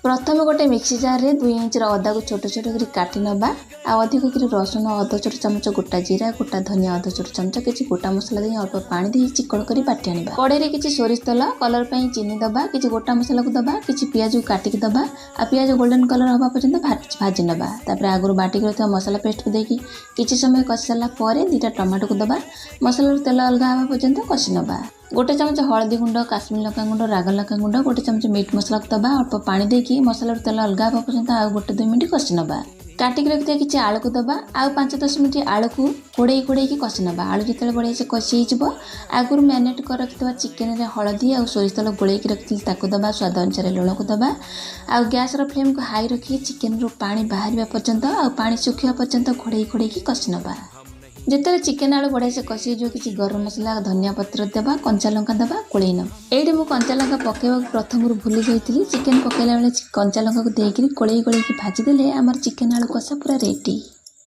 प्रथम गोटे mixie jar रे 2 इंच अदा को छोट छोट कर काटी नबा आ अधिक कर रसुण अध छोट चमच गोटा जीरा गोटा धनिया अध छोट चमच किसी गोटा मसला दे अल्प पानी दे चिकड़ कर बाटी आनिबा। कड़े रे किसी सोरिष तेल कलर पई चीनी दबा किसी गोटा मसला को दबा किसी पियाज को काटिक दबा आ पियाज गोल्डन कलर हवा पर्यंत भाजी नबा। तापर आगुर बाटी कर मसला पेस्ट को देकी किसी समय कषि सारा पर 2टा टमाटो को दबा मसला तेल अलग हवा पर्यंत कषि नबा। गोटे चमच हलदी गुंड काश्मीर लंका गुंड राग लंका गुंड गोटे चमच मीट मसला को दबा अल्प पानी देकी मसला तेल अलग हवा पर्यंत आ गोटे 2 मिनट कषि नबा। काटिक रखिया किसी आलू को दबा आ 5-10 मिनट आलू को घोड़े की कषि नबा। आलू जिते बढ़िया से कषि हो आगुरी मैरिनेट कर रखिଥିବା चिकेन रे हलदी आ सोरिष तेल गोले रखी ताको दबा स्वाद अनुसार लुण को दबा आ गैस रो फ्लेम को हाई रखी चिकेन रो पानी बाहर पर्यंत आ पानी सुखिया पर्यंत घोड़े की कषि नबा। जिते चिकेन आलू बढ़िया से कषि जो किसी गरम मसला धनिया पत्र देवा कंचा लंका देवा कोड़े नबा। ये मुझे कंचा लंका पकेवा प्रथम भूली जाइए चिकेन पकेला बेले कंचा लंका को देकर कोड़े भाजीदेले आमर चिकेन आलू कषा पूरा रेडी।